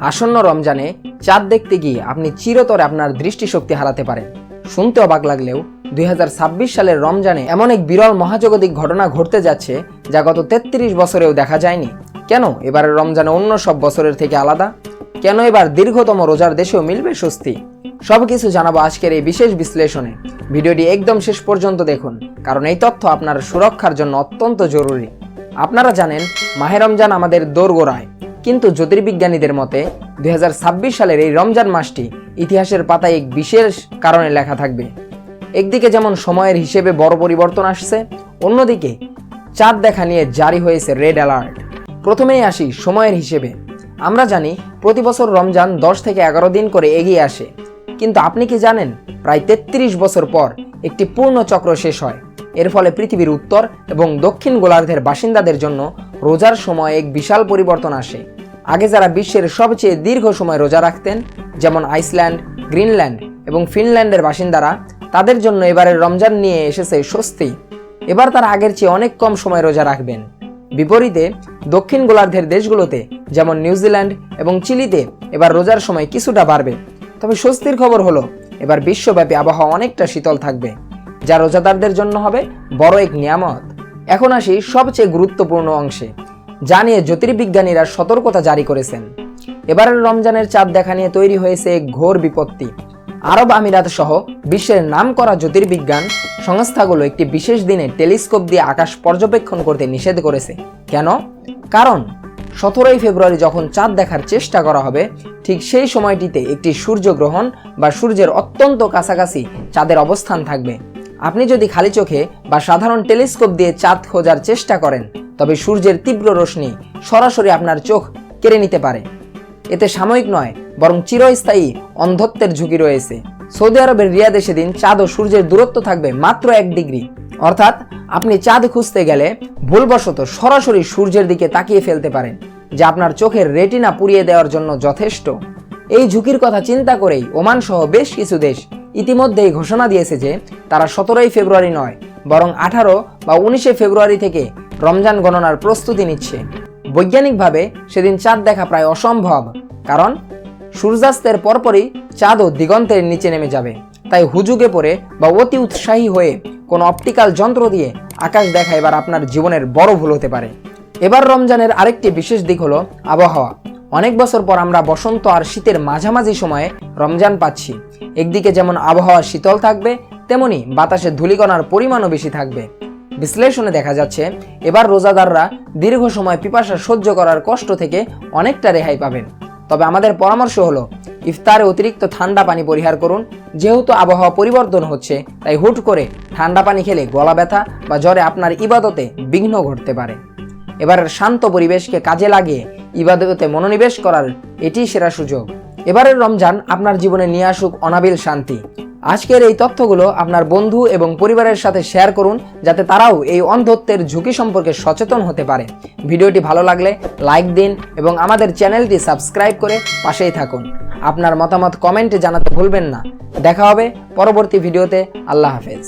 আসন্ন রমজানে চাঁদ দেখতে গিয়ে আপনি চিরতরে আপনার দৃষ্টিশক্তি হারাতে পারেন। শুনতে অবাক লাগলেও 2026 সালের রমজানে এমন এক বিরল মহাজাগতিক ঘটনা ঘটতে যাচ্ছে যা গত 33 বছরেও দেখা যায়নি। কেন এবারের রমজানে অন্য সব বছরের থেকে আলাদা? কেন এবার দীর্ঘতম রোজার দেশেও মিলবে স্বস্তি? সবকিছু জানাবো আজকের এই বিশেষ বিশ্লেষণে। ভিডিওটি একদম শেষ পর্যন্ত দেখুন, কারণ এই তথ্য আপনার সুরক্ষার জন্য অত্যন্ত জরুরি। আপনারা জানেন মাহে রমজান আমাদের দোরগোড়ায়, কিন্তু জ্যোতির্বিজ্ঞানীদের মতে 2026 সালের এই রমজান মাসটি ইতিহাসের পাতায় এক বিশেষ কারণে লেখা থাকবে। একদিকে যেমন সময়ের হিসেবে বড় পরিবর্তন আসছে, অন্যদিকে চাঁদ দেখা নিয়ে জারি হয়েছে রেড অ্যালার্ট। প্রথমেই আসি সময়ের হিসেবে। আমরা জানি প্রতি বছর রমজান 10 থেকে 11 দিন করে এগিয়ে আসে, কিন্তু আপনি কি জানেন প্রায় 33 বছর পর একটি পূর্ণ চক্র শেষ হয়। এর ফলে পৃথিবীর উত্তর এবং দক্ষিণ গোলার্ধের বাসিন্দাদের জন্য রোজার সময় এক বিশাল পরিবর্তন আসে। আগে যারা বিশ্বের সবচেয়ে দীর্ঘ সময় রোজা রাখতেন, যেমন আইসল্যান্ড, গ্রিনল্যান্ড এবং ফিনল্যান্ডের বাসিন্দারা, তাদের জন্য এবারের রমজান নিয়ে এসেছে স্বস্তি। এবার তারা আগের চেয়ে অনেক কম সময় রোজা রাখবেন। বিপরীতে দক্ষিণ গোলার্ধের দেশগুলোতে যেমন নিউজিল্যান্ড এবং চিলিতে এবার রোজার সময় কিছুটা বাড়বে। তবে স্বস্তির খবর হলো এবার বিশ্বব্যাপী আবহাওয়া অনেকটা শীতল থাকবে, যা রোজাদারদের জন্য হবে বড় এক নিয়ামত। এখন আসি সবচেয়ে গুরুত্বপূর্ণ অংশে, যা নিয়ে জ্যোতির্বিজ্ঞানীরা সতর্কতা জারি করেছেন। এবারের রমজানের চাঁদ দেখা নিয়ে তৈরি হয়েছে এক ঘোর বিপত্তি। আরব আমিরাত সহ বিশ্বের নামকরা জ্যোতির্বিজ্ঞান সংস্থাগুলো একটি বিশেষ দিনে টেলিস্কোপ দিয়ে আকাশ পর্যবেক্ষণ করতে নিষেধ করেছে। কেন? কারণ 17 ফেব্রুয়ারি যখন চাঁদ দেখার চেষ্টা করা হবে, ঠিক সেই সময়টিতে একটি সূর্যগ্রহণ বা সূর্যের অত্যন্ত কাছাকাছি চাঁদের অবস্থান থাকবে। আপনি যদি খালি চোখে বা সাধারণ টেলিস্কোপ দিয়ে চাঁদ খোঁজার চেষ্টা করেন, তবে সূর্যের তীব্র রশ্মি সরাসরি আপনার চোখ কেড়ে নিতে পারে। এতে সাময়িক নয়, বরং চিরস্থায়ী অন্ধত্বের ঝুঁকি রয়েছে। সৌদি আরবের রিয়াদে সেদিন চাঁদ ও সূর্যের দূরত্ব থাকবে মাত্র 1 ডিগ্রি। অর্থাৎ আপনি চাঁদ খুঁজতে গেলে ভুলবশত সরাসরি সূর্যের দিকে তাকিয়ে ফেলতে পারেন, যা আপনার চোখের রেটিনা পুড়িয়ে দেওয়ার জন্য যথেষ্ট। এই ঝুঁকির কথা চিন্তা করেই ওমান সহ বেশ কিছু দেশ ইতিমধ্যেই ঘোষণা দিয়েছে যে তারা 17 ফেব্রুয়ারি নয়, বরং 18 বা 19 ফেব্রুয়ারি থেকে রমজান গণনার প্রস্তুতি নিচ্ছে। বৈজ্ঞানিকভাবে সেদিন চাঁদ দেখা প্রায় অসম্ভব, কারণ সূর্যাস্তের পরপরই চাঁদও দিগন্তের নিচে নেমে যাবে। তাই হুজুগে পড়ে বা অতি উৎসাহী হয়ে কোনো অপটিক্যাল যন্ত্র দিয়ে আকাশ দেখা এবার আপনার জীবনের বড় ভুল হতে পারে। এবার রমজানের আরেকটি বিশেষ দিক হলো আবহাওয়া। অনেক বছর পর আমরা বসন্ত আর শীতের মাঝামাঝি সময়ে রমজান পাচ্ছি। একদিকে যেমন আবহাওয়া শীতল থাকবে, তেমনি বাতাসে ধূলিকণার পরিমাণও বেশি থাকবে। বিশ্লেষণে দেখা যাচ্ছে এবার রোজাদাররা দীর্ঘ সময় পিপাসা সহ্য করার কষ্ট থেকে অনেকটা রেহাই পাবেন। তবে আমাদের পরামর্শ হলো ইফতারে অতিরিক্ত ঠান্ডা পানি পরিহার করুন। যেহেতু আবহাওয়া পরিবর্তন হচ্ছে, তাই হুট করে ঠান্ডা পানি খেলে গলা ব্যথা বা জ্বরে আপনার ইবাদতে বিঘ্ন ঘটতে পারে। এবারের শান্ত পরিবেশকে কাজে লাগিয়ে ইবাদতে মনোনিবেশ করার এটি সেরা সুযোগ। এবারের রমজান আপনার জীবনে নিয়ে আসুক অনাবিল শান্তি। আজকের এই তথ্যগুলো আপনার বন্ধু এবং পরিবারের সাথে শেয়ার করুন, যাতে তারাও এই অন্ধত্বের ঝুঁকি সম্পর্কে সচেতন হতে পারে। ভিডিওটি ভালো লাগলে লাইক দিন এবং আমাদের চ্যানেলটি সাবস্ক্রাইব করে পাশেই থাকুন। আপনার মতামত কমেন্টে জানাতে ভুলবেন না। দেখা হবে পরবর্তী ভিডিওতে। আল্লাহ হাফেজ।